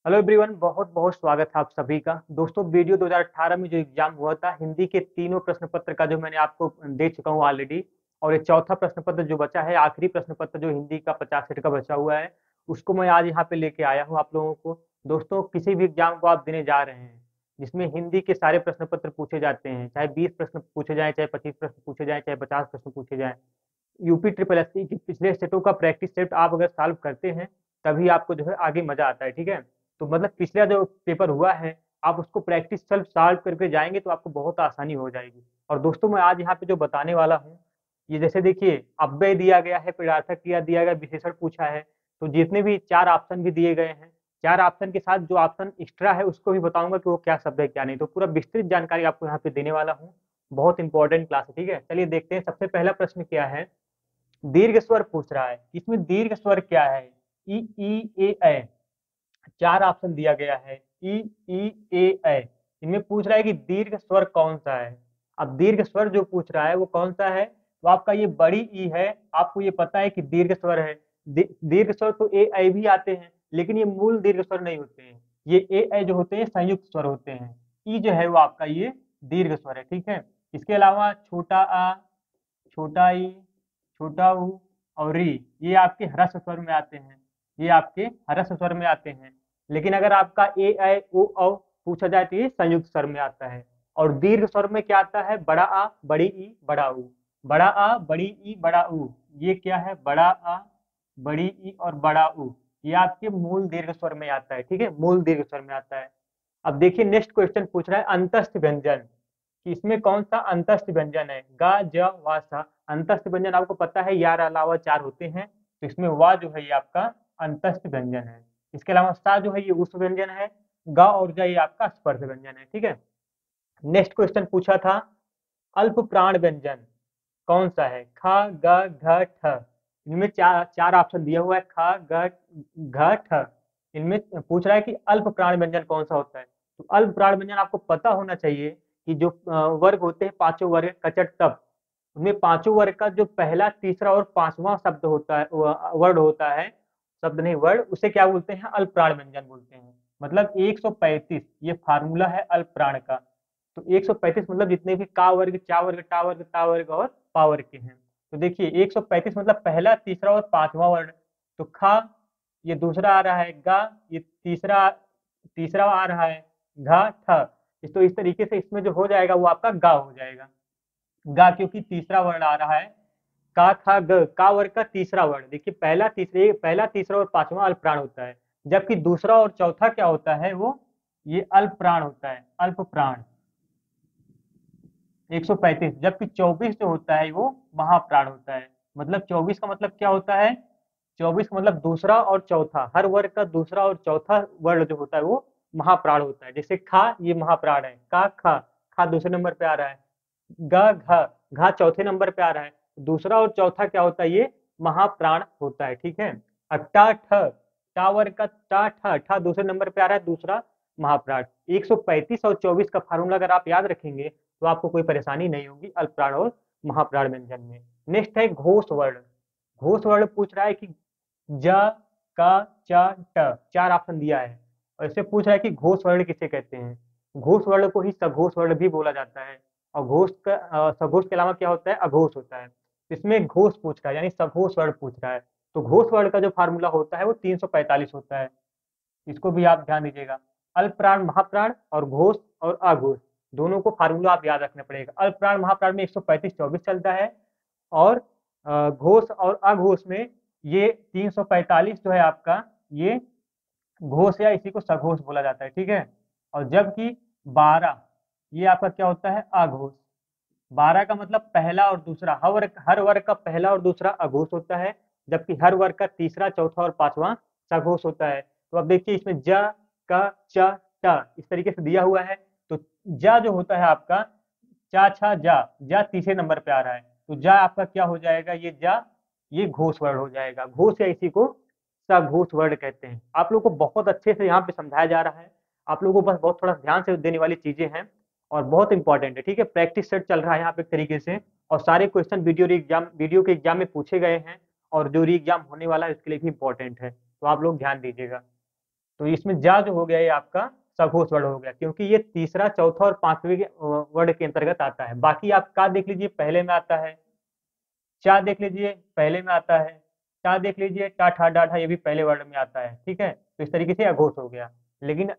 Hello everyone, बहुत बहुत स्वागत है आप सभी का। दोस्तों, वीडियो 2018 में जो एग्जाम हुआ था हिंदी के तीनों प्रश्न पत्र का जो मैंने आपको दे चुका हूँ ऑलरेडी। और ये चौथा प्रश्न पत्र जो बचा है, आखिरी प्रश्न पत्र जो हिंदी का 50 सेट का बचा हुआ है, उसको मैं आज यहाँ पे लेके आया हूँ आप लोगों को। दोस्तों, किसी भी एग्जाम को आप देने जा रहे हैं जिसमें हिंदी के सारे प्रश्न पत्र पूछे जाते हैं, चाहे 20 प्रश्न पूछे जाए, चाहे 25 प्रश्न पूछे जाए, चाहे 50 प्रश्न पूछे जाए। यूपी ट्रिपल एससी के पिछले सेटों का प्रैक्टिस सेट आप अगर सॉल्व करते हैं तभी आपको जो है आगे मजा आता है। ठीक है, तो मतलब पिछला जो पेपर हुआ है, आप उसको प्रैक्टिस सेल्फ सॉल्व करके जाएंगे तो आपको बहुत आसानी हो जाएगी। और दोस्तों, मैं आज यहाँ पे जो बताने वाला हूँ, ये जैसे देखिए अव्यय दिया गया है, पदार्थक क्रिया दिया गया, विशेषण पूछा है। तो जितने भी चार ऑप्शन भी दिए गए हैं, चार ऑप्शन के साथ जो ऑप्शन एक्स्ट्रा है उसको भी बताऊंगा कि वो क्या शब्द है क्या नहीं। तो पूरा विस्तृत जानकारी आपको यहाँ पे देने वाला हूँ। बहुत इंपॉर्टेंट क्लास है। ठीक है, चलिए देखते हैं सबसे पहला प्रश्न क्या है। दीर्घ स्वर पूछ रहा है, इसमें दीर्घ स्वर क्या है? ई ए। चार ऑप्शन दिया गया है, ई ए। इनमें पूछ रहा है कि दीर्घ स्वर कौन सा है। अब दीर्घ स्वर जो पूछ रहा है वो कौन सा है, तो आपका ये बड़ी ई है। आपको ये पता है कि दीर्घ स्वर है। दीर्घ स्वर तो ए ऐ भी आते हैं, लेकिन ये मूल दीर्घ स्वर नहीं होते हैं। ये ए ऐ जो होते हैं संयुक्त स्वर होते हैं। ई जो है वो आपका ये दीर्घ स्वर है। ठीक है, इसके अलावा छोटा आ, छोटा ई, छोटा ऊ और री, ये आपके ह्रस्व स्वर में आते हैं। ये आपके ह्रस्व स्वर में आते हैं। लेकिन अगर आपका ए ऐ ओ औ पूछा जाए तो ये संयुक्त स्वर में आता है। और दीर्घ स्वर में क्या आता है? बड़ा आ, बड़ी ई, बड़ा ऊ। बड़ा आ, बड़ी ई, बड़ा ऊ। ये क्या है? बड़ा आ, बड़ी ई और बड़ा ऊ। ये आपके मूल दीर्घ स्वर में आता है। ठीक है, मूल दीर्घ स्वर में आता है। अब देखिए नेक्स्ट क्वेश्चन पूछ रहा है अंतस्थ व्यंजन, कि इसमें कौन सा अंतस्थ व्यंजन है। गा, ज, वा, सा। अंतस्थ व्यंजन आपको पता है यार अलावा चार होते हैं, तो इसमें वा जो है ये आपका अंतस्थ व्यंजन है। इसके अलावा सा जो है ये उष्ण व्यंजन है। ग और ज ये आपका स्पर्श व्यंजन है। ठीक है, नेक्स्ट क्वेश्चन पूछा था अल्प प्राण व्यंजन कौन सा है। ख, ग, घ, ठ। इनमें चार चार ऑप्शन दिया हुआ है, ख, ग, घ, ठ। इनमें पूछ रहा है कि अल्प प्राण व्यंजन कौन सा होता है। तो अल्प प्राण व्यंजन आपको पता होना चाहिए कि जो वर्ग होते हैं पांचों वर्ग कचट तप, उनमें पांचों वर्ग का जो पहला, तीसरा और पांचवा शब्द होता है, वर्ड होता है, शब्द नहीं वर्ड, उसे क्या बोलते हैं? अल्प प्राण व्यंजन बोलते हैं। मतलब 135 ये फार्मूला है अल्प प्राण का। तो 135 मतलब जितने भी का वर्ग, चा वर्ग, टा वर्ग, ता वर्ग और पा वर्ग के हैं। तो देखिए 135 मतलब पहला, तीसरा और पांचवा वर्ण। तो खा ये दूसरा आ रहा है, गा ये तीसरा तीसरा आ रहा है, घा ठ। तो इस तरीके से इसमें जो हो जाएगा वो आपका गा हो जाएगा। गा क्योंकि तीसरा वर्ण आ रहा है। का खा ग, का वर्ग का तीसरा वर्ण। देखिए पहला, तीसरा और पांचवा अल्प प्राण होता है, जबकि दूसरा और चौथा क्या होता है? वो ये अल्प प्राण होता है, अल्प प्राण। 135, जबकि 24 जो होता है वो महाप्राण होता है। मतलब 24 का मतलब क्या होता है? 24 का मतलब दूसरा और चौथा, हर वर्ग का दूसरा और चौथा वर्ण जो होता है वो महाप्राण होता है। जैसे खा ये महाप्राण है, का खा, खा दूसरे नंबर पे आ रहा है। ग घा, घा चौथे नंबर पे आ रहा है। दूसरा और चौथा क्या होता है? ये महाप्राण होता है। ठीक है, अब टा ठ, टा वर्ग का टा ठ, ठा दूसरे नंबर पे आ रहा है, दूसरा महाप्राण। 135 और 24 का फार्मूला अगर आप याद रखेंगे तो आपको कोई परेशानी नहीं होगी अल्पप्राण और महाप्राण व्यंजन में। नेक्स्ट है घोष वर्ण। घोष वर्ण पूछ रहा है कि ज, क, च, ट, चार ऑप्शन दिया है। और इससे पूछ रहा है कि घोष वर्ण किसे कहते हैं। घोष वर्ण को ही सघोष वर्ण भी बोला जाता है। और घोष का सघोष के अलावा क्या होता है? अघोष होता है। इसमें घोष पूछ रहा है यानी सघोष वर्ण पूछ रहा है। तो घोष वर्ण का जो फार्मूला होता है वो 345 होता है। इसको भी आप ध्यान दीजिएगा। अल्प प्राण, महाप्राण और घोष और अघोष, दोनों को फार्मूला आप याद रखना पड़ेगा। अल्प प्राण महाप्राण में 135 24 चलता है, और घोष और अघोष में ये 345 जो है आपका, ये घोष या इसी को सघोष बोला जाता है। ठीक है, और जबकि 12 ये आपका क्या होता है? अघोष। 12 का मतलब पहला और दूसरा, हर वर्ग का पहला और दूसरा अघोष होता है, जबकि हर वर्ग का तीसरा, चौथा और पांचवा सघोष होता है। तो अब देखिए इसमें ज, क, च, ट इस तरीके से दिया हुआ है। तो ज जो होता है आपका चा छा जा तीसरे नंबर पे आ रहा है। तो जा आपका क्या हो जाएगा? ये जा ये घोष वर्ण हो जाएगा। घोष या इसी को सघोष वर्ण कहते हैं। आप लोग को बहुत अच्छे से यहाँ पे समझाया जा रहा है। आप लोगों को बस बहुत थोड़ा ध्यान से देने वाली चीजें हैं और बहुत इंपॉर्टेंट है। ठीक है, प्रैक्टिस सेट चल रहा है यहाँ पे एक तरीके से, और सारे क्वेश्चन वीडियो के एग्जाम में पूछे गए हैं, और जो री एग्जाम होने वाला है उसके लिए भी इंपॉर्टेंट है। तो आप लोग ध्यान दीजिएगा। तो इसमें जा जो हो गया ये आपका सघोष वर्ण हो गया, क्योंकि ये तीसरा, चौथा और पांचवें के वर्ण के अंतर्गत आता है। बाकी आप का देख लीजिए पहले में आता है, चा देख लीजिए पहले में आता है, टा देख लीजिए, टा ठा डा ढा ये भी पहले वर्ण में आता है। ठीक है, तो इस तरीके से अघोष हो गया। लेकिन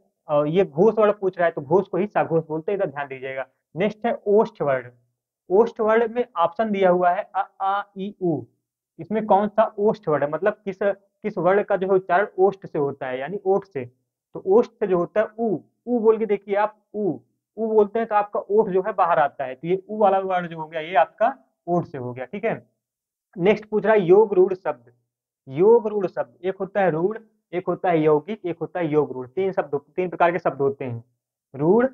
ये घोष वर्ण पूछ रहा है तो घोष को ही साघोष बोलते हैं, इधर ध्यान दीजिएगा। नेक्स्ट है ओष्ठ वर्ण। ओष्ठ वर्ण में ऑप्शन दिया हुआ है अ आ इ उ। इसमें कौन सा ओष्ठ वर्ण है, मतलब किस किस वर्ण का जो है उच्चारण ओष्ठ से होता है, यानी ओठ से। तो ओष्ठ से जो होता है उ बोल के देखिए आप, उ बोलते हैं तो आपका ओठ जो है बाहर आता है, तो ये उ वाला वर्ण जो हो गया ये आपका ओठ से हो गया। ठीक है, नेक्स्ट पूछ रहा है योग रूढ़ शब्द। योग रूढ़ शब्द, एक होता है रूढ़, एक होता है यौगिक, एक होता है योग रूढ़। तीन प्रकार के शब्द होते हैं, रूढ़,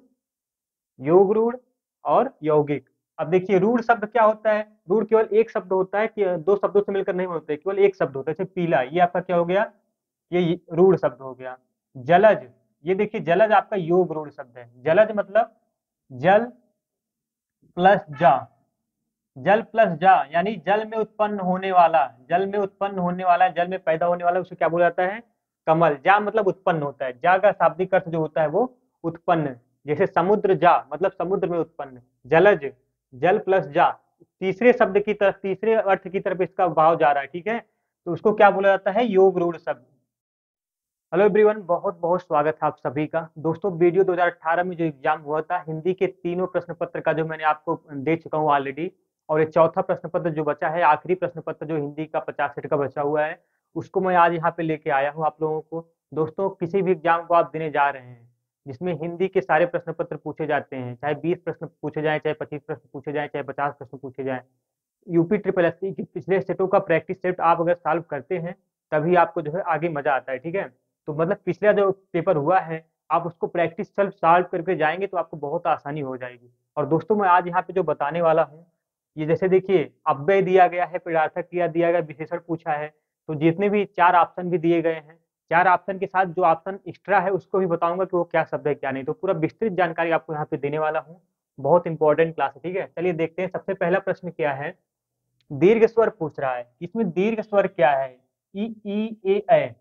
योग रूढ़ और यौगिक। अब देखिए रूढ़ शब्द क्या होता है, रूढ़ केवल एक शब्द होता है कि दो शब्दों से मिलकर नहीं होते, केवल एक शब्द होता है, जैसे पीला, ये आपका क्या हो गया, ये रूढ़ शब्द हो गया। जलज, ये देखिए जलज आपका योग रूढ़ शब्द है। जलज मतलब जल प्लस जा, जल प्लस जा यानी जल में उत्पन्न होने वाला, जल में उत्पन्न होने वाला, जल में पैदा होने वाला, उसे क्या बोला जाता है, कमल। जा मतलब उत्पन्न होता है, जा का शाब्दिक अर्थ जो होता है वो उत्पन्न, जैसे समुद्र जा मतलब समुद्र में उत्पन्न। जलज, जल प्लस जा, तीसरे शब्द की तरफ, तीसरे अर्थ की तरफ इसका भाव जा रहा है। ठीक है, तो उसको क्या बोला जाता है, योग रूढ़ शब्द। हेलो एवरीवन, बहुत बहुत स्वागत है आप सभी का। दोस्तों वीडियो 2018 में जो एग्जाम हुआ था हिंदी के तीनों प्रश्न पत्र का, जो मैंने आपको दे चुका हूँ ऑलरेडी, और ये चौथा प्रश्न पत्र जो बचा है, आखिरी प्रश्न पत्र जो हिंदी का 50 सेट का बचा हुआ है, उसको मैं आज यहाँ पे लेके आया हूँ आप लोगों को। दोस्तों किसी भी एग्जाम को आप देने जा रहे हैं जिसमें हिंदी के सारे प्रश्न पत्र पूछे जाते हैं, चाहे 20 प्रश्न पूछे जाए, चाहे 25 प्रश्न पूछे जाए, चाहे 50 प्रश्न पूछे जाए, यूपी ट्रिपल एस सी के पिछले सेटों का प्रैक्टिस सेट आप अगर सॉल्व करते हैं तभी आपको जो है आगे मजा आता है। ठीक है, तो मतलब पिछला जो पेपर हुआ है आप उसको प्रैक्टिस सेल्फ सॉल्व करके जाएंगे तो आपको बहुत आसानी हो जाएगी। और दोस्तों मैं आज यहाँ पे जो बताने वाला हूँ, ये जैसे देखिए अव्यय दिया गया है, पदार्थक क्रिया दिया गया, विशेषण पूछा है, तो जितने भी 4 ऑप्शन भी दिए गए हैं, 4 ऑप्शन के साथ जो ऑप्शन एक्स्ट्रा है उसको भी बताऊंगा कि वो क्या शब्द है क्या नहीं, तो पूरा विस्तृत जानकारी आपको यहाँ पे देने वाला हूँ। बहुत इंपॉर्टेंट क्लास है। ठीक है, चलिए देखते हैं सबसे पहला प्रश्न क्या है। दीर्घ स्वर पूछ रहा है, इसमें दीर्घ स्वर क्या है, ई ए।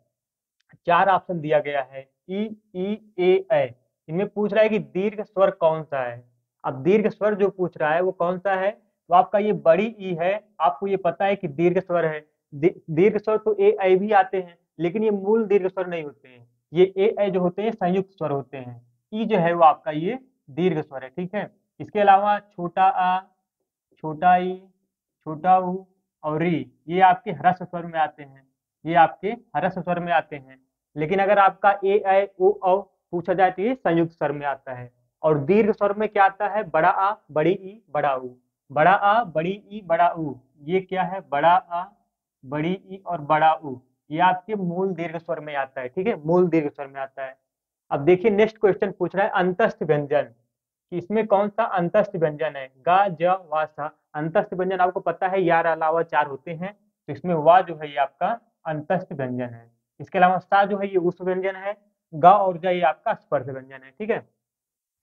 4 ऑप्शन दिया गया है, ई ए। इनमें पूछ रहा है कि दीर्घ स्वर कौन सा है। अब दीर्घ स्वर जो पूछ रहा है वो कौन सा है, तो आपका ये बड़ी ई है, आपको ये पता है कि दीर्घ स्वर है। दीर्घ स्वर तो ए भी आते हैं, लेकिन ये मूल दीर्घ स्वर नहीं होते हैं, ये ए जो होते हैं संयुक्त स्वर होते हैं। ई जो है वो आपका ये दीर्घ स्वर है। ठीक है, इसके अलावा छोटा आ, छोटा ई, छोटा ऊ और री, ये आपके ह्रस्व स्वर में आते हैं, ये आपके ह्रस्व स्वर में आते हैं। लेकिन अगर आपका ए ऐ ओ औ पूछा जाए तो ये संयुक्त स्वर में आता है। और दीर्घ स्वर में क्या आता है, बड़ा आ, बड़ी ई, बड़ा ऊ, बड़ा आ, बड़ी ई, बड़ा ऊ। ये क्या है, बड़ा आ, बड़ी ई और बड़ा ऊ, ये आपके मूल दीर्घ स्वर में आता है। ठीक है, मूल दीर्घ स्वर में आता है। अब देखिए नेक्स्ट क्वेश्चन पूछ रहा है अंतस्थ व्यंजन, कि इसमें कौन सा अंतस्थ व्यंजन है, गा ज वा सा। अंतस्थ व्यंजन आपको पता है यार अलावा 4 होते हैं, तो इसमें वा जो है ये आपका अंतस्थ व्यंजन है। इसके अलावा सा जो है ये उष्ण व्यंजन है, ग और ज ये आपका स्पर्श व्यंजन है। ठीक है,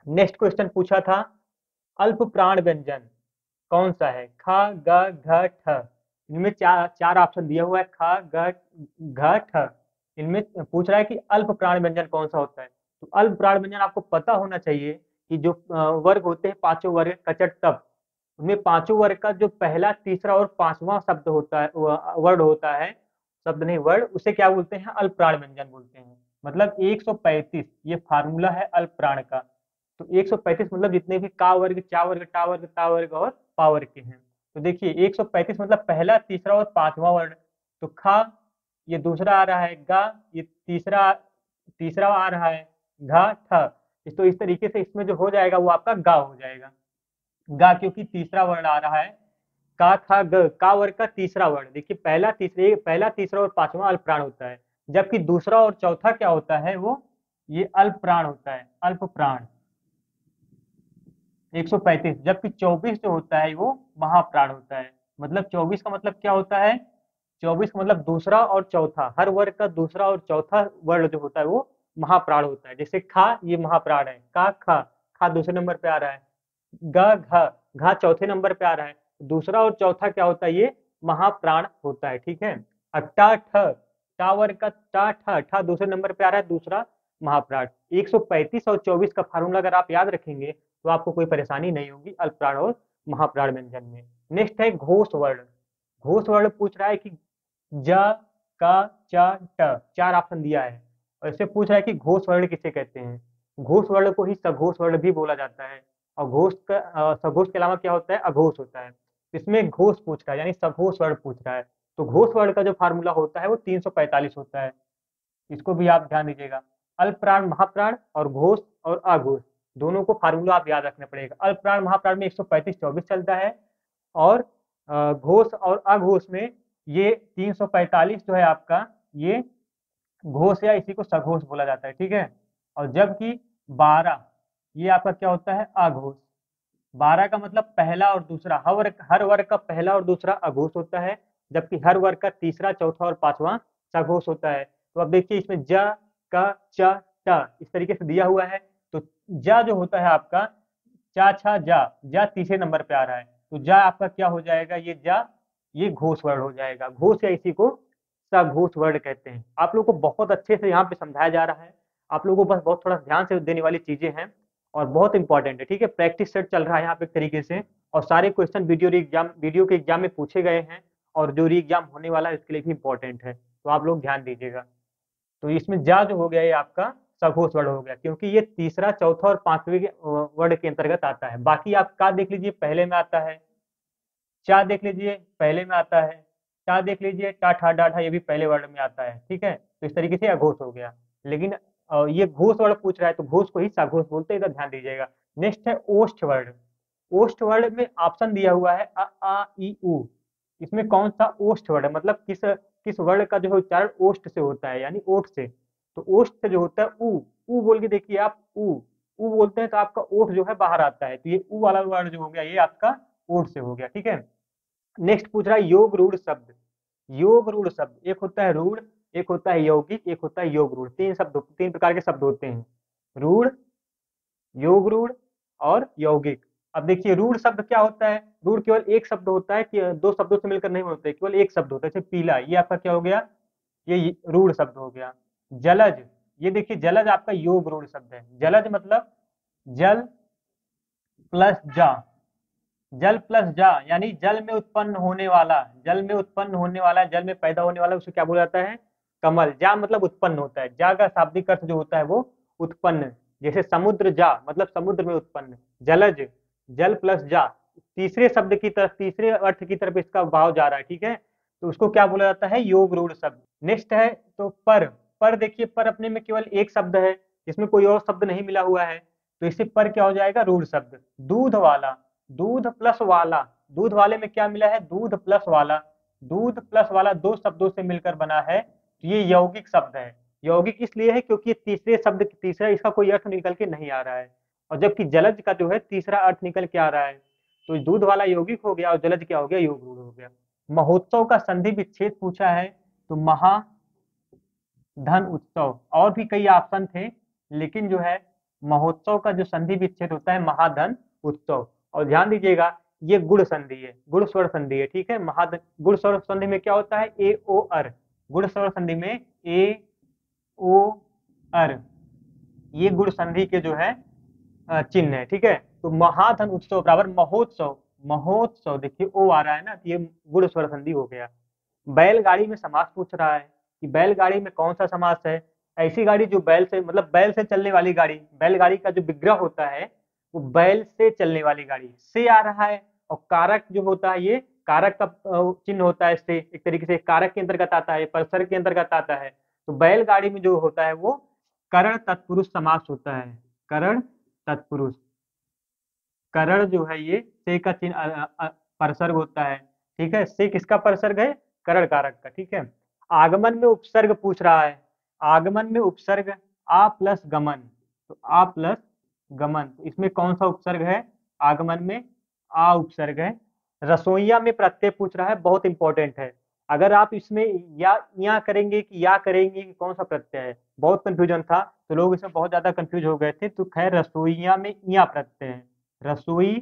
नेक्स्ट क्वेश्चन पूछा था अल्प प्राण व्यंजन कौन सा है, ख ग घ ठ। इनमें चार ऑप्शन दिया हुआ है, ख ग घ ठ। इनमें पूछ रहा है कि अल्प प्राण व्यंजन कौन सा होता है। तो अल्प प्राण व्यंजन आपको पता होना चाहिए कि जो वर्ग होते हैं, पांचों वर्ग कचट तप, उनमें पांचों वर्ग का जो पहला, तीसरा और पांचवा शब्द होता है, वर्ड होता है, शब्द नहीं वर्ड, उसे क्या बोलते हैं, अल्प प्राण व्यंजन बोलते हैं। मतलब 135 ये फार्मूला है अल्प प्राण का। तो 135 मतलब जितने भी का वर्ग, चा वर्ग, टा वर्ग, ता वर्ग और पा वर्ग के हैं। तो देखिए 135 मतलब पहला, तीसरा और पांचवा वर्ण। तो खा ये दूसरा आ रहा है, गा ये तीसरा तीसरा आ रहा है, घा ठ। तो इस तरीके से इसमें जो हो जाएगा वो आपका गा हो जाएगा। गा क्योंकि तीसरा वर्ण आ रहा है, का खा ग, का वर्ग का तीसरा वर्ण। देखिए पहला तीसरा और पांचवा अल्प प्राण होता है, जबकि दूसरा और चौथा क्या होता है, वो ये अल्प प्राण होता है, अल्प प्राण 135। जबकि 24 जो होता है वो महाप्राण होता है। मतलब 24 का मतलब क्या होता है, 24 का मतलब दूसरा और चौथा, हर वर्ग का दूसरा और चौथा वर्ण जो होता है वो महाप्राण होता है। जैसे खा ये महाप्राण है, का खा, खा दूसरे नंबर पे आ रहा है, ग घा, घा चौथे नंबर पे आ रहा है। दूसरा और चौथा क्या होता है, ये महाप्राण होता है। ठीक है, अट्टा ठ टावर का टा ठा ठा दूसरे नंबर पे आ रहा है, दूसरा महाप्राण। 135 और 24 का फार्मूला अगर आप याद रखेंगे तो आपको कोई परेशानी नहीं होगी अल्पप्राण और महाप्राण व्यंजन में। नेक्स्ट है घोष वर्ण। घोष वर्ण पूछ रहा है कि ज, क, च, ट, चार ऑप्शन दिया है और इससे पूछ रहा है कि घोष वर्ण किसे कहते हैं। घोष वर्ण को ही सघोष वर्ण भी बोला जाता है। और घोष का सघोष के अलावा क्या होता है, अघोष होता है। इसमें घोष पूछ रहा है यानी सघोष वर्ण पूछ रहा है। तो घोष वर्ण का जो फार्मूला होता है वो 345 होता है। इसको भी आप ध्यान दीजिएगा। अल्पप्राण महाप्राण और घोष और अघोष दोनों को फार्मूला आप याद रखना पड़ेगा। अल्पप्राण महाप्राण में 135-24 चलता है और घोष और अघोष में ये 345 जो है आपका, ये घोष या इसी को सघोष बोला जाता है, ठीक है। और जबकि 12 ये आपका क्या होता है, अघोष। 12 का मतलब पहला और दूसरा, हर वर्ग का पहला और दूसरा अघोष होता है, जबकि हर वर्ग का तीसरा, चौथा और पांचवा सघोष होता है। तो अब देखिए इसमें ज, क, च, ट इस तरीके से दिया हुआ है। तो ज जो होता है आपका चा छा जा तीसरे नंबर पे आ रहा है, तो जा आपका क्या हो जाएगा, ये जा ये घोष वर्ण हो जाएगा। घोष या इसी को सघोष वर्ण कहते हैं। आप लोग को बहुत अच्छे से यहाँ पे समझाया जा रहा है। आप लोगों को बस बहुत थोड़ा ध्यान से देने वाली चीजें हैं और बहुत इंपॉर्टेंट है, ठीक है। प्रैक्टिस सेट चल रहा है यहाँ पे एक तरीके से और सारे क्वेश्चन वीडियो के एग्जाम में पूछे गए हैं और जो री एग्जाम होने वाला है उसके लिए भी इंपॉर्टेंट है, तो आप लोग ध्यान दीजिएगा। तो इसमें जा जो हो गया ये आपका सघोष वर्ण हो गया, क्योंकि ये तीसरा, चौथा और पांचवें वर्ण के अंतर्गत आता है। बाकी आप का देख लीजिए पहले में आता है, चा देख लीजिए पहले में आता है, टा देख लीजिए टा ठा डा ढा ये भी पहले वर्ण में आता है, ठीक है। तो इस तरीके से अघोष हो गया। लेकिन ये घोष वर्ण पूछ रहा है तो घोष को ही सघोष बोलते हैं, इधर ध्यान दीजिएगा। नेक्स्ट है ओष्ठ वर्ण। ओष्ठ वर्ण में ऑप्शन दिया हुआ है अ आ इ उ। इसमें कौन सा ओष्ठ वर्ण है, मतलब किस किस वर्ण का जो है उच्चारण ओष्ठ से होता है, यानी ओठ से। तो ओष्ठ से जो होता है उ बोल के देखिए आप, उ बोलते हैं तो आपका ओठ जो है बाहर आता है, तो ये उ वाला वर्ण जो हो गया ये आपका ओठ से हो गया, ठीक है। नेक्स्ट पूछ रहा है योग रूढ़ शब्द। योग रूढ़ शब्द, एक होता है रूढ़, एक होता है यौगिक, एक होता है योग रूढ़। तीन प्रकार के शब्द होते हैं, रूढ़, योग रूढ़ और यौगिक। अब देखिए रूढ़ शब्द क्या होता है, रूढ़ केवल एक शब्द होता है कि दो शब्दों से मिलकर नहीं होते, केवल एक शब्द होता है। जैसे पीला, ये आपका क्या हो गया, ये रूढ़ शब्द हो गया। जलज, ये देखिए जलज आपका योग रूढ़ शब्द है। जलज मतलब जल प्लस जा, जल प्लस जा यानी जल में उत्पन्न होने वाला, जल में उत्पन्न होने वाला, जल में पैदा होने वाला, उसे क्या बोला जाता है, कमल। जा मतलब उत्पन्न होता है, जा का शाब्दिक अर्थ जो होता है वो उत्पन्न। जैसे समुद्र जा मतलब समुद्र में उत्पन्न। जलज, जल प्लस जा, तीसरे शब्द की तरफ, तीसरे अर्थ की तरफ इसका भाव जा रहा है, ठीक है। तो उसको क्या बोला जाता है, योग रूढ़ शब्द। नेक्स्ट है तो पर देखिए पर अपने में केवल एक शब्द है, इसमें कोई और शब्द नहीं मिला हुआ है, तो इससे पर क्या हो जाएगा, रूढ़ शब्द। दूध वाला, दूध प्लस वाला, दूध वाले में क्या मिला है, दूध प्लस वाला। दूध प्लस वाला दो शब्दों से मिलकर बना है, तो ये यौगिक शब्द है। यौगिक इसलिए है क्योंकि ये तीसरे शब्द, तीसरा इसका कोई अर्थ निकल के नहीं आ रहा है, और जबकि जलज का जो है तीसरा अर्थ निकल के आ रहा है। तो दूध वाला यौगिक हो गया और जलज क्या हो गया, योग रूढ़ हो गया। महोत्सव का संधि विच्छेद पूछा है, तो महाधन उत्सव। और भी कई ऑप्शन थे, लेकिन जो है महोत्सव का जो संधि विच्छेद होता है महाधन उत्सव। और ध्यान दीजिएगा ये गुण संधि है, गुण स्वर संधि है, ठीक है। महाधन गुण स्वर संधि में क्या होता है, ए ओ अर। गुण स्वर संधि में ए ओ अर, ये गुण संधि के जो है चिन्ह है, ठीक है। तो महाधन उत्सव बराबर महोत्सव, महोत्सव देखिए ओ आ रहा है ना, तो ये गुण स्वर संधि हो गया। बैलगाड़ी में समास पूछ रहा है कि बैलगाड़ी में कौन सा समास है। ऐसी गाड़ी जो बैल से, मतलब बैल से चलने वाली गाड़ी, बैलगाड़ी का जो विग्रह होता है वो बैल से चलने वाली गाड़ी से आ रहा है। और कारक जो होता है ये कारक का चिन्ह होता है, इससे एक तरीके से कारक के अंतर्गत आता है, परसर के अंतर्गत आता है। तो बैलगाड़ी में जो होता है वो करण तत्पुरुष समास होता है, करण तत्पुरुष। करण जो है ये से का चिन्ह परसर्ग होता है, ठीक है। से किसका परसर्ग है, करण कारक का, ठीक है। आगमन में उपसर्ग पूछ रहा है, आगमन में उपसर्ग आ प्लस गमन, तो आ प्लस गमन, तो इसमें कौन सा उपसर्ग है, आगमन में आ उपसर्ग है। रसोईया में प्रत्यय पूछ रहा है, बहुत इंपॉर्टेंट है। अगर आप इसमें या करेंगे कि या करेंगे कि कौन सा प्रत्यय है, बहुत कंफ्यूजन था, तो लोग इसमें बहुत ज्यादा कंफ्यूज हो गए थे। तो खैर रसोईया में या प्रत्यय है, रसोई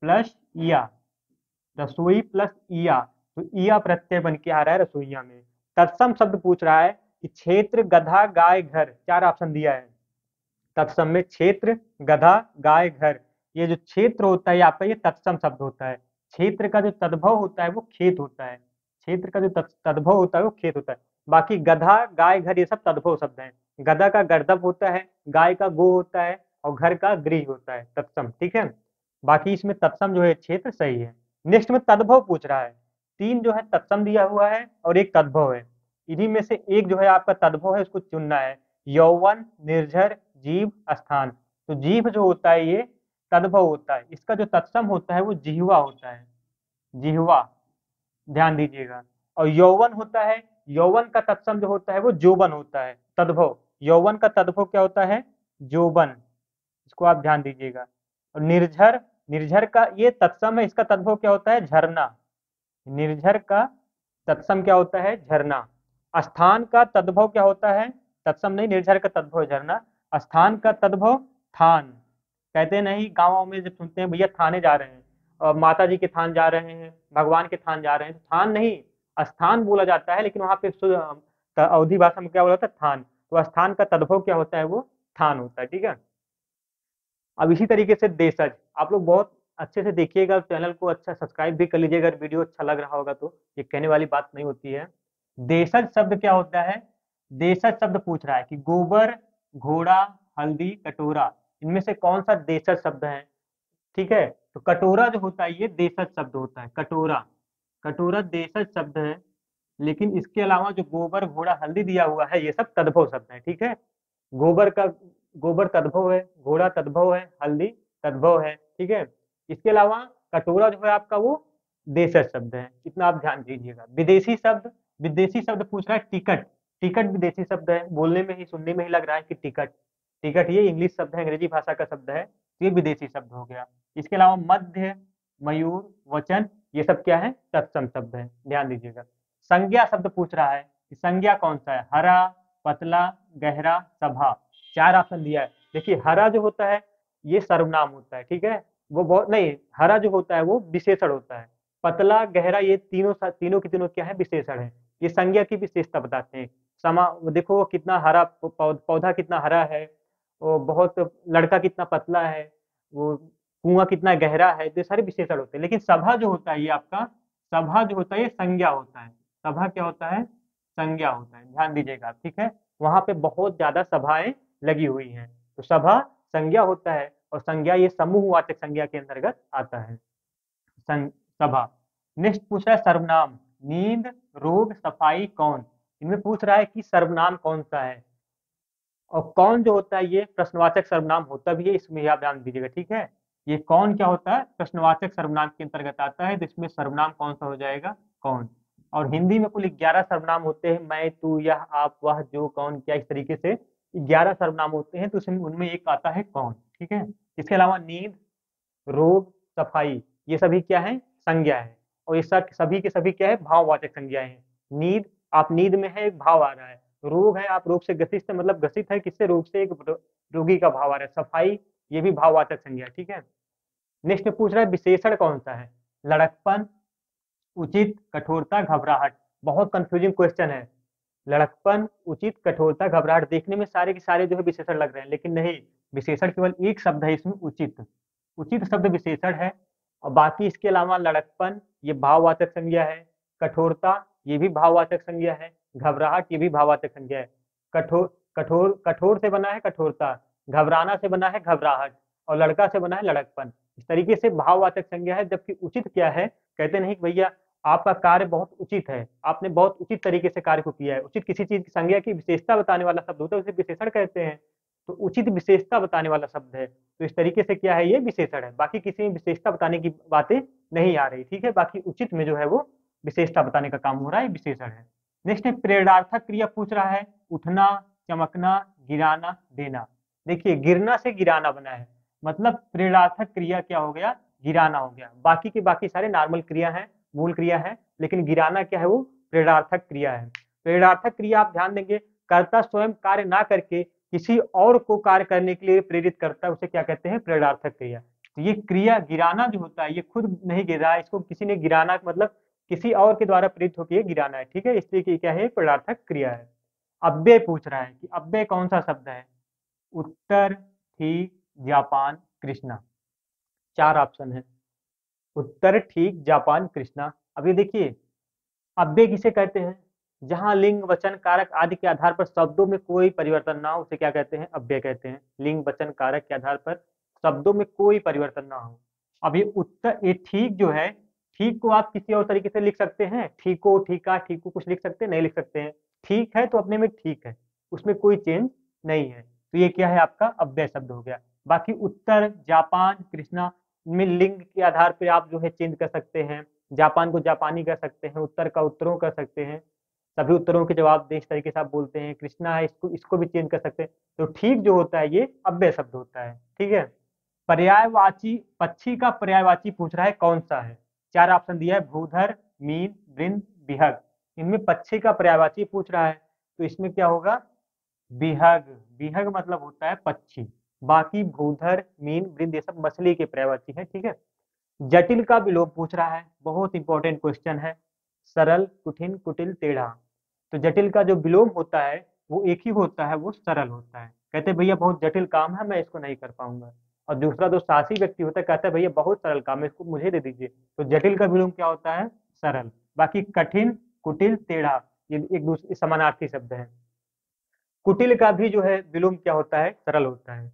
प्लस या, रसोई प्लस इया, तो इया प्रत्यय बन के आ रहा है रसोईया में। तत्सम शब्द पूछ रहा है कि क्षेत्र, गधा, गाय, घर, 4 ऑप्शन दिया है। तत्सम में क्षेत्र, गधा, गाय, घर, ये जो क्षेत्र होता है ये आपका ये तत्सम शब्द होता है। क्षेत्र का जो तद्भव होता है वो खेत होता है। क्षेत्र का जो तद्भव होता है वो खेत होता है। बाकी गधा, गाय, घर ये सब तद्भव शब्द हैं। गधा का गर्दभ होता है, गाय का गो होता है और घर का गृह होता है, तत्सम। ठीक है, बाकी इसमें तत्सम जो है क्षेत्र सही है। नेक्स्ट में तद्भव पूछ रहा है। 3 जो है तत्सम दिया हुआ है और एक तद्भव है। इन्हीं में से एक जो है आपका तद्भव है, उसको चुनना है। यौवन, निर्झर, जीव, स्थान। तो जीव जो होता है ये तद्भव होता है, इसका जो तत्सम होता है वो जिह्वा होता है, जिह्वा, ध्यान दीजिएगा। और यौवन होता है, यौवन का तत्सम जो होता है वो जोबन होता है, तद्भव। यौवन का तद्भव क्या होता है? जोबन, इसको आप ध्यान दीजिएगा। और निर्झर, निर्झर का ये तत्सम है, इसका तद्भव क्या होता है? झरना। निर्झर का तत्सम क्या होता है? झरना। स्थान का तद्भव क्या होता है? तत्सम नहीं, निर्झर का तद्भव है झरना। स्थान का तद्भव थान। कहते नहीं गाँवों में जब सुनते हैं भैया थाने जा रहे हैं, और माता जी के थान जा रहे हैं, भगवान के थान जा रहे हैं, तो थान नहीं स्थान बोला जाता है, लेकिन वहां पे अवधी भाषा में क्या बोला जाता है? थान। तो स्थान का तद्भव क्या होता है? वो थान होता है। ठीक है, अब इसी तरीके से देशज, आप लोग बहुत अच्छे से देखिएगा, चैनल को अच्छा सब्सक्राइब भी कर लीजिएगा अगर वीडियो अच्छा लग रहा होगा तो, ये कहने वाली बात नहीं होती है। देशज शब्द क्या होता है? देशज शब्द पूछ रहा है कि गोबर, घोड़ा, हल्दी, कटोरा, इनमें से कौन सा देशज शब्द है? ठीक है, तो कटोरा जो होता है ये देशज शब्द होता है, कटोरा। कटोरा देशज शब्द है, लेकिन इसके अलावा जो गोबर, घोड़ा, हल्दी दिया हुआ है ये सब तद्भव शब्द है। ठीक है, गोबर का, गोबर तद्भव है, घोड़ा तद्भव है, हल्दी तद्भव है। ठीक है, इसके अलावा कटोरा जो है आपका वो देशज शब्द है, इतना आप ध्यान दीजिएगा। विदेशी शब्द, विदेशी शब्द पूछ रहा है टिकट। टिकट विदेशी शब्द है, बोलने में ही सुनने में ही लग रहा है कि टिकट, टिकट ये इंग्लिश शब्द है, अंग्रेजी भाषा का शब्द है, तो ये विदेशी शब्द हो गया। इसके अलावा मध्य, मयूर, वचन, ये सब क्या है? तत्सम शब्द है, ध्यान दीजिएगा। संज्ञा शब्द पूछ रहा है कि संज्ञा कौन सा है? हरा, पतला, गहरा, सभा, 4 ऑप्शन दिया है। देखिए हरा जो होता है ये सर्वनाम होता है, ठीक है, वो बहुत नहीं, हरा जो होता है वो विशेषण होता है। पतला, गहरा, ये तीनों तीनों की तीनों क्या है? विशेषण है। ये संज्ञा की विशेषता बताते हैं। समा, देखो वो कितना हरा पौधा कितना हरा है, वो बहुत, लड़का कितना पतला है, वो कुआं कितना गहरा है, ये सारे विशेषण होते हैं। लेकिन सभा जो होता है ये आपका, सभा जो होता है ये संज्ञा होता है। सभा क्या होता है? संज्ञा होता है, ध्यान दीजिएगा आप। ठीक है, वहां पे बहुत ज्यादा सभाएं लगी हुई हैं, तो सभा संज्ञा होता है, और संज्ञा ये समूहवाचक संज्ञा के अंतर्गत आता है, सभा। नेक्स्ट पूछ रहा है सर्वनाम। नींद, रोग, सफाई, कौन, इनमें पूछ रहा है कि सर्वनाम कौन सा है। और कौन जो होता है ये प्रश्नवाचक सर्वनाम होता भी है, इसमें आप ध्यान दीजिएगा। ठीक है, ये कौन क्या होता है? प्रश्नवाचक सर्वनाम के अंतर्गत आता है, तो इसमें सर्वनाम कौन सा हो जाएगा? कौन। और हिंदी में कुल 11 सर्वनाम होते हैं, मैं, तू, यह, आप, वह, जो, कौन, क्या, इस तरीके से 11 सर्वनाम होते हैं, तो उसमें उनमें एक आता है कौन। ठीक है, इसके अलावा नींद, रोग, सफाई, ये सभी क्या है? संज्ञा है। और ये सभी के सभी क्या है? भाववाचक संज्ञाएं हैं। नींद, आप नींद में है, एक भाव आ रहा है। रोग है, आप रोग से ग्रसित है, मतलब ग्रसित है किससे? रोग से, एक रोगी का भाव आ रहा है। सफाई, ये भी भाववाचक संज्ञा है। ठीक है, नेक्स्ट में पूछ रहा है विशेषण कौन सा है? लड़कपन, उचित, कठोरता, घबराहट। बहुत कंफ्यूजिंग क्वेश्चन है। लड़कपन, उचित, कठोरता, घबराहट, देखने में सारे के सारे जो है विशेषण लग रहे हैं, लेकिन नहीं, विशेषण केवल एक शब्द है इसमें, उचित। उचित शब्द विशेषण है, और बाकी इसके अलावा लड़कपन ये भाववाचक संज्ञा है, कठोरता ये भी भाववाचक संज्ञा है, घबराहट ये भी भाववाचक संज्ञा है। कठोर, कठोर से बना है कठोरता, घबराना से बना है घबराहट, और लड़का से बना है लड़कपन। इस तरीके से भाववाचक संज्ञा है। जबकि उचित क्या है? कहते नहीं कि भैया आपका कार्य बहुत उचित है, आपने बहुत उचित तरीके से कार्य को किया है। उचित किसी चीज की संज्ञा की विशेषता बताने वाला शब्द होता है, उसे विशेषण कहते हैं। तो उचित विशेषता बताने वाला शब्द है, तो इस तरीके से क्या है? ये विशेषण है। बाकी किसी में विशेषता बताने की बातें नहीं आ रही। ठीक है, बाकी उचित में जो है वो विशेषता बताने का काम हो रहा है, विशेषण है। नेक्स्ट है प्रेरणार्थक क्रिया पूछ रहा है। उठना, चमकना, गिराना, देना। देखिए गिरना से गिराना बना है, मतलब प्रेरणार्थक क्रिया क्या हो गया? गिराना हो गया। बाकी के बाकी सारे नॉर्मल क्रिया है, मूल क्रिया है, लेकिन गिराना क्या है? वो प्रेरणार्थक क्रिया है। प्रेरणार्थक क्रिया आप ध्यान देंगे, कर्ता स्वयं कार्य ना करके किसी और को कार्य करने के लिए प्रेरित करता है, उसे क्या कहते हैं? प्रेरणार्थक क्रिया। तो ये क्रिया गिराना जो होता है ये खुद नहीं गिर रहा है, इसको किसी ने गिराना मतलब किसी और के द्वारा प्रेरित होकर ये गिराना है, ठीक है, इसलिए कि क्या है, पदार्थक क्रिया है। अव्यय पूछ रहा है कि अव्यय कौन सा शब्द है, उत्तर, ठीक, जापान, कृष्णा। 4 ऑप्शन है, उत्तर, ठीक, जापान, कृष्णा। अब ये देखिए, अव्यय किसे कहते हैं, जहां लिंग वचन कारक आदि के आधार पर शब्दों में कोई परिवर्तन ना हो उसे क्या कहते हैं, अव्यय कहते हैं। लिंग वचन कारक के आधार पर शब्दों में कोई परिवर्तन ना हो। अब ये उत्तर, ये ठीक जो है, ठीक को आप किसी और तरीके से लिख सकते हैं, ठीको, ठीका, ठीकू कुछ लिख सकते हैं, नहीं लिख सकते हैं। ठीक है तो अपने में ठीक है, उसमें कोई चेंज नहीं है, तो ये क्या है, आपका अव्यय शब्द हो गया। बाकी उत्तर, जापान, कृष्णा में लिंग के आधार पर आप जो है चेंज कर सकते हैं, जापान को जापानी कर सकते हैं, उत्तर का उत्तरों कर सकते हैं, सभी उत्तरों के जवाब दें इस तरीके से आप बोलते हैं। कृष्णा है, इसको इसको भी चेंज कर सकते हैं। तो ठीक जो होता है ये अव्यय शब्द होता है, ठीक है। पर्यायवाची, पक्षी का पर्यायवाची पूछ रहा है कौन सा है। 4 ऑप्शन दिया है, भूधर, मीन, वृंद, बिहग। इनमें पक्षी का पर्यायवाची पूछ रहा है, तो इसमें क्या होगा, बिहग। बिहग मतलब होता है पक्षी। बाकी भूधर, मीन, वृंद ये सब मछली के पर्यायवाची है, ठीक है। जटिल का विलोम पूछ रहा है, बहुत इंपॉर्टेंट क्वेश्चन है। सरल, कठिन, कुटिल, टेढ़ा। तो जटिल का जो विलोम होता है वो एक ही होता है, वो सरल होता है। कहते हैं भैया बहुत जटिल काम है, मैं इसको नहीं कर पाऊंगा। और दूसरा जो साहसी व्यक्ति होता है, कहता है भैया बहुत सरल काम है, इसको मुझे दे दीजिए। तो जटिल का विलोम क्या होता है, सरल। बाकी कठिन, कुटिल, टेढ़ा ये एक दूसरे समानार्थी शब्द है। कुटिल का भी जो है विलोम क्या होता है, सरल होता है।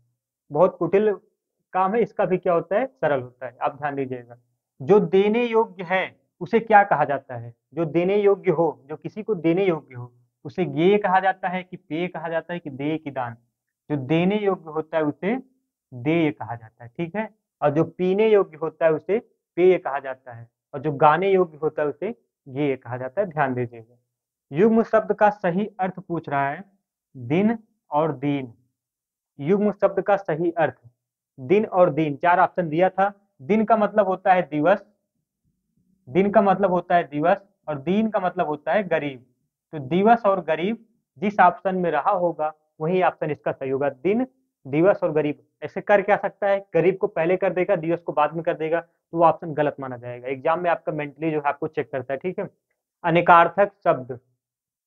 बहुत कुटिल काम है, इसका भी क्या होता है, सरल होता है, आप ध्यान दीजिएगा। जो देने योग्य है उसे क्या कहा जाता है, जो देने योग्य हो, जो किसी को देने योग्य हो उसे ज्ञेय कहा जाता है, कि पेय कहा जाता है, कि देय, की दान। जो देने योग्य होता है उसे देय कहा जाता है, ठीक है। और जो पीने योग्य होता है उसे पेय कहा जाता है, और जो गाने योग्य होता है उसे ज्ञेय कहा जाता है, ध्यान दीजिएगा। युग्म शब्द का सही अर्थ पूछ रहा है, दिन और दीन। युग्म शब्द का सही अर्थ, दिन और दीन। 4 ऑप्शन दिया था। दिन का मतलब होता है दिवस, दिन का मतलब होता है दिवस, और दीन का मतलब होता है गरीब। तो दिवस और गरीब जिस ऑप्शन में रहा होगा वही ऑप्शन इसका सही होगा। दिन, दिवस और गरीब ऐसे कर क्या सकता है, गरीब को पहले कर देगा, दिवस को बाद में कर देगा, तो वो ऑप्शन गलत माना जाएगा। एग्जाम में आपका मेंटली जो है आपको चेक करता है, ठीक है। अनेकार्थक शब्द,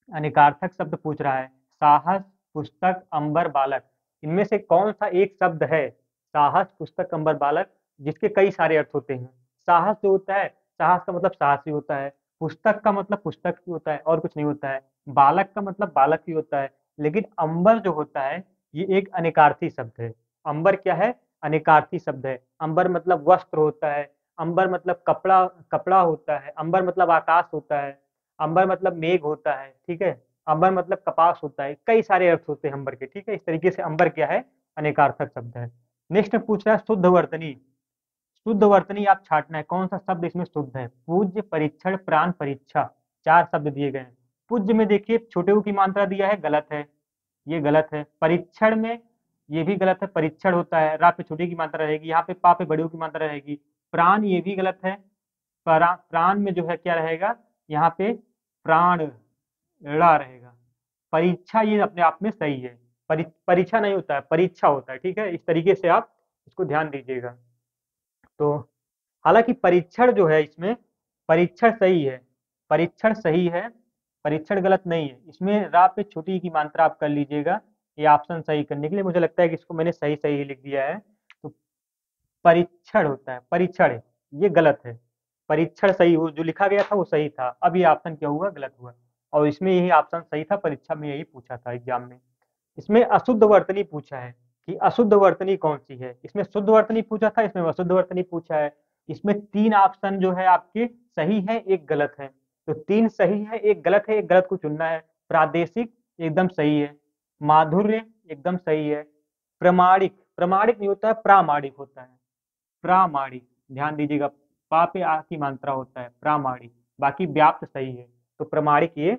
अनेकार्थक शब्द पूछ रहा है, साहस, पुस्तक, अंबर, बालक। इनमें से कौन सा एक शब्द है, साहस, पुस्तक, अंबर, बालक, जिसके कई सारे अर्थ होते हैं। साहस जो होता है, साहस का मतलब साहसी होता है, पुस्तक का मतलब पुस्तक ही होता है और कुछ नहीं होता है, बालक का मतलब बालक ही होता है। लेकिन अंबर जो होता है ये एक अनेकार्थी शब्द है। अंबर क्या है, अनेकार्थी शब्द है। अंबर मतलब वस्त्र होता है, अंबर मतलब कपड़ा, कपड़ा होता है, अंबर मतलब आकाश होता है, अंबर मतलब मेघ होता है, ठीक है। अंबर मतलब कपास होता है, कई सारे अर्थ होते हैं अंबर के, ठीक है। इस तरीके से अंबर क्या है, अनेकार्थक शब्द है। नेक्स्ट पूछ रहा है शुद्ध वर्तनी। शुद्ध वर्तनी आप छाटना है, कौन सा शब्द इसमें शुद्ध है। पूज्य, परीक्षण, प्राण, परीक्षा। 4 शब्द दिए गए हैं। पूज्य में देखिए छोटे ऊ की मात्रा दिया है, गलत है, ये गलत है। परीक्षण में ये भी गलत है, परीक्षण होता है, रा पे छोटी की मात्रा रहेगी, यहाँ पे पा पे बड़ी ऊ की मात्रा रहेगी। प्राण ये भी गलत है, प्राण में जो है क्या रहेगा, यहाँ पे प्राण ड़ा रहेगा। परीक्षा ये अपने आप में सही है, परीक्षा नहीं होता है, परीक्षा होता है, ठीक है। इस तरीके से आप इसको ध्यान दीजिएगा। तो हालांकि परीक्षण जो है इसमें, परीक्षण सही है, परीक्षण सही है, परीक्षण गलत नहीं है। इसमें रा पे छोटी की मात्रा आप कर लीजिएगा, ये ऑप्शन सही करने के लिए। मुझे लगता है कि इसको मैंने सही सही लिख दिया है। तो परीक्षण होता है, परीक्षण, ये गलत है। परीक्षण सही, वो जो लिखा गया था वो सही था, अब ये ऑप्शन क्या हुआ, गलत हुआ। और इसमें यही ऑप्शन सही था, परीक्षा में यही पूछा था एग्जाम में। इसमें अशुद्ध वर्तनी पूछा है कि अशुद्ध वर्तनी कौन सी है। इसमें शुद्ध वर्तनी पूछा था, इसमें अशुद्ध वर्तनी पूछा है। इसमें 3 ऑप्शन जो है आपके सही है, एक गलत है। तो 3 सही है, एक गलत है, एक गलत को चुनना है। प्रादेशिक एकदम सही है, माधुर्य एकदम सही है, प्रमाणिक, प्रमाणिक नहीं होता है, प्रामाणिक होता है, प्रामाणिक, ध्यान दीजिएगा, पा पे आ की मात्रा होता है, प्रामाणिक। बाकी व्याप्त सही है, तो प्रमाणिक ये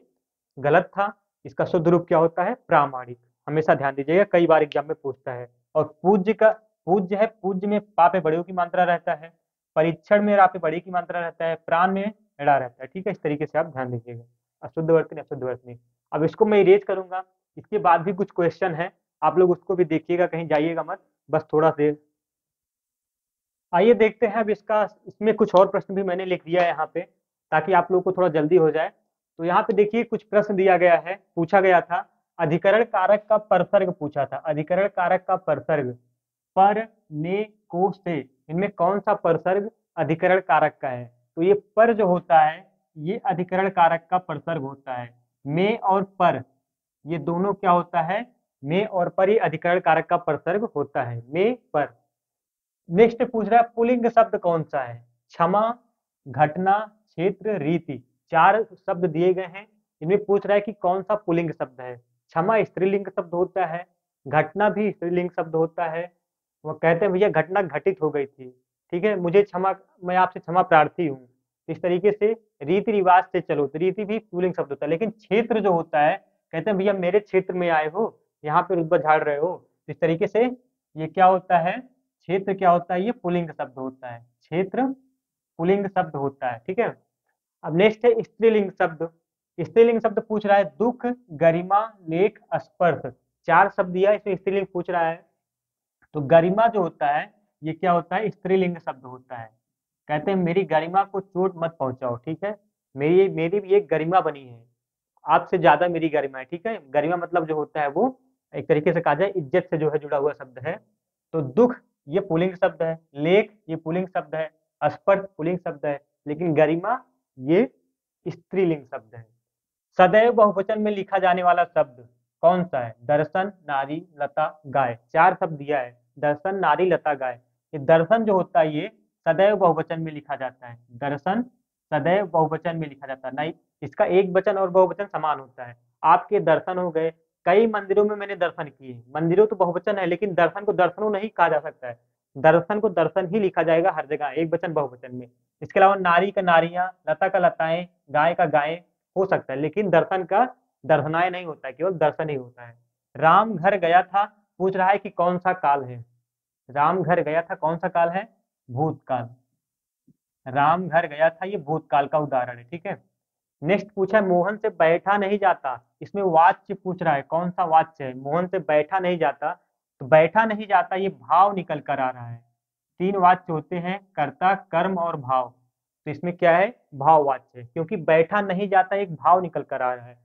गलत था। इसका शुद्ध रूप क्या होता है, प्रामाणिक। हमेशा ध्यान दीजिएगा, कई बार एग्जाम में पूछता है। और पूज्य का, पूज्य है, पूज्य में पा पे बड़े की मात्रा रहता है, परीक्षण में रा पे बड़ी की मात्रा रहता है, प्राण में एड़ा रहता है, ठीक है। इस तरीके से आप ध्यान दीजिएगा, अशुद्ध वर्तनी, अशुद्ध वर्तनी। अब इसको मैं इरेज करूंगा, इसके बाद भी कुछ क्वेश्चन है, आप लोग उसको भी देखिएगा, कहीं जाइएगा मत, बस थोड़ा देर। आइए देखते हैं अब इसका, इसमें कुछ और प्रश्न भी मैंने लिख दिया है यहाँ पे। ताकि आप लोग को थोड़ा जल्दी हो जाए। तो यहाँ पे देखिए कुछ प्रश्न दिया गया है, पूछा गया था अधिकरण कारक का परसर्ग पूछा था। अधिकरण कारक का परसर्ग पर, ने, को, से, इनमें कौन सा परसर्ग अधिकरण कारक का है? तो ये पर जो होता है ये अधिकरण कारक का परसर्ग होता है। में और पर ये दोनों क्या होता है? में और पर ये अधिकरण कारक का परसर्ग होता है, में पर। नेक्स्ट पूछ रहा है पुल्लिंग शब्द कौन सा है? क्षमा, घटना, क्षेत्र, रीति। चार शब्द दिए गए हैं, इनमें पूछ रहा है कि कौन सा पुल्लिंग शब्द है। क्षमा स्त्रीलिंग शब्द होता है, घटना भी स्त्रीलिंग शब्द होता है। वो कहते हैं भैया घटना घटित हो गई थी, ठीक है, मुझे क्षमा, मैं आपसे क्षमा प्रार्थी हूँ। इस तरीके से रीति रिवाज से चलो तो रीति भी पुल्लिंग शब्द होता है। लेकिन क्षेत्र जो होता है, कहते हैं भैया मेरे क्षेत्र में आए हो, यहाँ पे रुतबा झाड़ रहे हो। इस तरीके से ये क्या होता है? क्षेत्र क्या होता है? ये पुल्लिंग शब्द होता है, क्षेत्र पुल्लिंग शब्द होता है, ठीक है। अब नेक्स्ट है स्त्रीलिंग शब्द। स्त्रीलिंग शब्द पूछ रहा है दुख, गरिमा, लेख, स्पर्श। चार शब्द दिया, इसमें स्त्रीलिंग पूछ रहा है। तो गरिमा जो होता है ये क्या होता है? स्त्रीलिंग शब्द होता है। कहते हैं मेरी गरिमा को चोट मत पहुंचाओ, ठीक है, मेरी मेरी भी एक गरिमा बनी है, आपसे ज्यादा मेरी गरिमा है, ठीक है। गरिमा मतलब जो होता है वो एक तरीके से कहा जाए इज्जत से जो है जुड़ा हुआ शब्द है। तो दुख ये पुल्लिंग शब्द है, लेख ये पुल्लिंग शब्द है, स्पर्श पुल्लिंग शब्द है, लेकिन गरिमा ये स्त्रीलिंग शब्द है। सदैव बहुवचन में लिखा जाने वाला शब्द कौन सा है? दर्शन, नारी, लता, गाय। चार शब्द दिया है, दर्शन, नारी, लता, गाय। ये दर्शन जो होता है ये सदैव बहुवचन में लिखा जाता है। दर्शन सदैव बहुवचन में लिखा जाता है, नहीं इसका एक वचन और बहुवचन समान होता है। आपके दर्शन हो गए, कई मंदिरों में मैंने दर्शन किए। मंदिरों तो बहुवचन है, लेकिन दर्शन को दर्शनों नहीं कहा जा सकता है। दर्शन को दर्शन ही लिखा जाएगा हर जगह, एक वचन बहुवचन में। इसके अलावा नारी का नारियां, लता का लताएं, गाय का गायें हो सकता है, लेकिन दर्शन का दर्शनाएं नहीं होता है, केवल दर्शन ही होता है। राम घर गया था पूछ रहा है कि कौन सा काल है? राम घर गया था कौन सा काल है? भूतकाल। राम घर गया था ये भूतकाल का उदाहरण है, ठीक है। नेक्स्ट पूछा है मोहन से बैठा नहीं जाता। इसमें वाच्य पूछ रहा है, कौन सा वाच्य है? मोहन से बैठा नहीं जाता, तो बैठा नहीं जाता ये भाव निकल कर आ रहा है। तीन वाच्य होते हैं, कर्ता, कर्म और भाव। तो इसमें क्या है? भाव वाच्य है, क्योंकि बैठा नहीं जाता एक भाव निकल कर आ रहा है।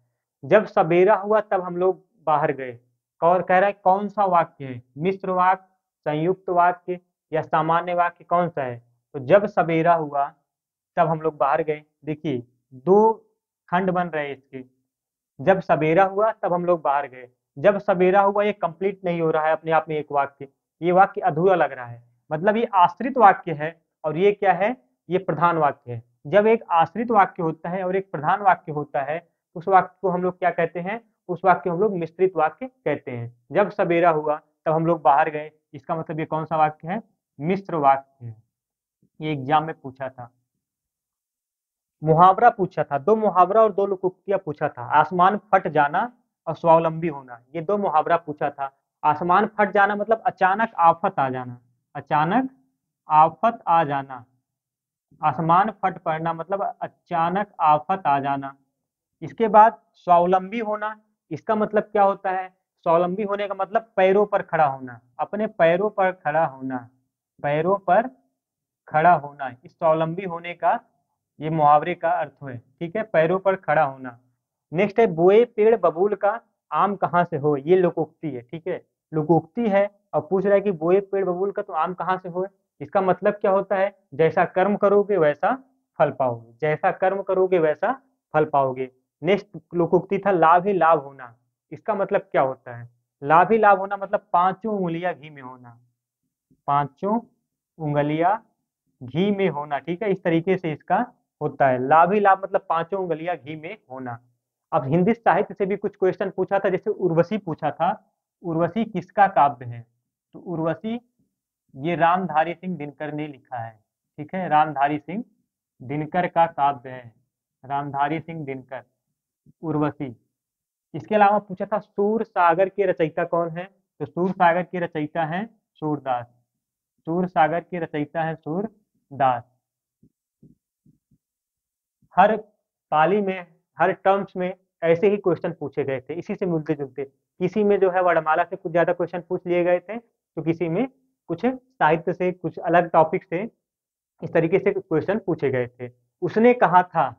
जब सवेरा हुआ तब हम लोग बाहर गए। और कह रहा है कौन सा वाक्य है? मिश्र वाक्य, संयुक्त वाक्य या सामान्य वाक्य, कौन सा है? तो जब सवेरा हुआ तब हम लोग बाहर गए। देखिए दो खंड बन रहे हैं इसके। जब सवेरा हुआ तब हम लोग बाहर गए। जब सवेरा हुआ ये कंप्लीट नहीं हो रहा है अपने आप में एक वाक्य, ये वाक्य अधूरा लग रहा है। मतलब ये आश्रित वाक्य है और ये क्या है? ये प्रधान वाक्य है। जब एक आश्रित वाक्य होता है और एक प्रधान वाक्य होता है, उस वाक्य को हम लोग क्या कहते हैं? उस वाक्य को हम लोग मिश्रित वाक्य कहते हैं। जब सवेरा हुआ तब हम लोग बाहर गए, इसका मतलब ये कौन सा वाक्य है? मिश्र वाक्य है। ये एग्जाम में पूछा था। मुहावरा पूछा था, दो मुहावरा और दो लोकोक्तियां पूछा था। आसमान फट जाना और स्वावलंबी होना, ये दो मुहावरा पूछा था। आसमान फट जाना मतलब अचानक आफत आ जाना, अचानक आफत आ जाना। आसमान फट पड़ना मतलब अचानक आफत आ जाना। इसके बाद स्वावलंबी होना, इसका मतलब क्या होता है? स्वावलंबी होने का मतलब पैरों पर खड़ा होना, अपने पैरों पर खड़ा होना, पैरों पर खड़ा होना। इस स्वावलंबी होने का ये मुहावरे का अर्थ है, ठीक है, पैरों पर खड़ा होना। नेक्स्ट है बोए पेड़ बबूल का आम कहाँ से हो, ये लोकोक्ति है, ठीक है, लोकोक्ति है। और पूछ रहा है कि बोए पेड़ बबूल का तो आम कहाँ से हो, इसका मतलब क्या होता है? जैसा कर्म करोगे वैसा फल पाओगे, जैसा कर्म करोगे वैसा फल पाओगे। नेक्स्ट लोकोक्ति था लाभ ही लाभ होना, इसका मतलब क्या होता है? लाभ ही लाभ होना मतलब पांचों उंगलियां घी में होना, पांचों उंगलियां घी में होना, ठीक है, इस तरीके से इसका होता है। लाभ ही लाभ मतलब पांचों उंगलियां घी में होना। अब हिंदी साहित्य से भी कुछ क्वेश्चन पूछा था, जैसे उर्वशी पूछा था, उर्वशी किसका काव्य है? तो उर्वशी ये रामधारी सिंह दिनकर ने लिखा है, ठीक है, रामधारी सिंह दिनकर का काव्य है, रामधारी सिंह दिनकर, उर्वशी। इसके अलावा पूछा था सूर सागर के रचयिता कौन है? तो सूर सागर के रचयिता हैं सूरदास, सूर सागर के रचयिता है सूरदास। हर पाली में, हर टर्म्स में ऐसे ही क्वेश्चन पूछे गए थे, इसी से मिलते जुलते। किसी में जो है वर्णमाला से कुछ ज्यादा क्वेश्चन पूछ लिए गए थे, तो किसी में कुछ साहित्य से, कुछ अलग टॉपिक से, इस तरीके से क्वेश्चन पूछे गए थे। उसने कहा था,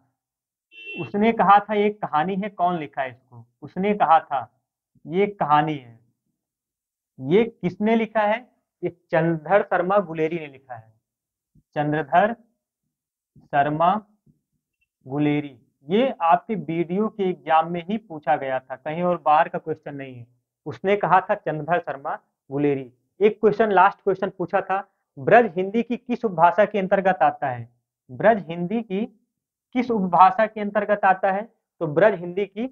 उसने कहा था ये कहानी है, कौन लिखा है इसको? उसने कहा था ये कहानी है, ये किसने लिखा है? ये चंद्रधर शर्मा गुलेरी ने लिखा है। चंद्रधर शर्मा गुलेरी। ये आपके वीडियो के एग्जाम में ही पूछा गया था, कहीं और बाहर का क्वेश्चन नहीं है। उसने कहा था चंद्रधर शर्मा गुलेरी। एक क्वेश्चन, लास्ट क्वेश्चन पूछा था, ब्रज हिंदी की किस उपभाषा के अंतर्गत आता है? ब्रज हिंदी की किस उपभाषा के अंतर्गत आता है? तो ब्रज हिंदी की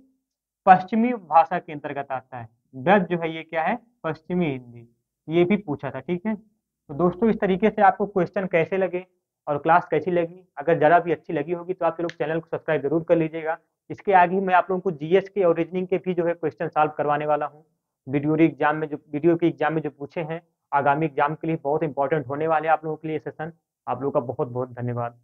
पश्चिमी उपभाषा के अंतर्गत आता है। ब्रज जो है ये क्या है? पश्चिमी हिंदी। ये भी पूछा था, ठीक है। तो दोस्तों इस तरीके से आपको क्वेश्चन कैसे लगे और क्लास कैसी लगी? अगर जरा भी अच्छी लगी होगी तो आप लोग चैनल को सब्सक्राइब जरूर कर लीजिएगा। इसके आगे मैं आप लोगों को जीएस के और रीजनिंग के भी जो है क्वेश्चन सॉल्व करवाने वाला हूँ। वीडियो के एग्जाम में जो पूछे हैं, आगामी एग्जाम के लिए बहुत इंपॉर्टेंट होने वाले हैं आप लोगों के लिए सेशन। आप लोगों का बहुत बहुत धन्यवाद।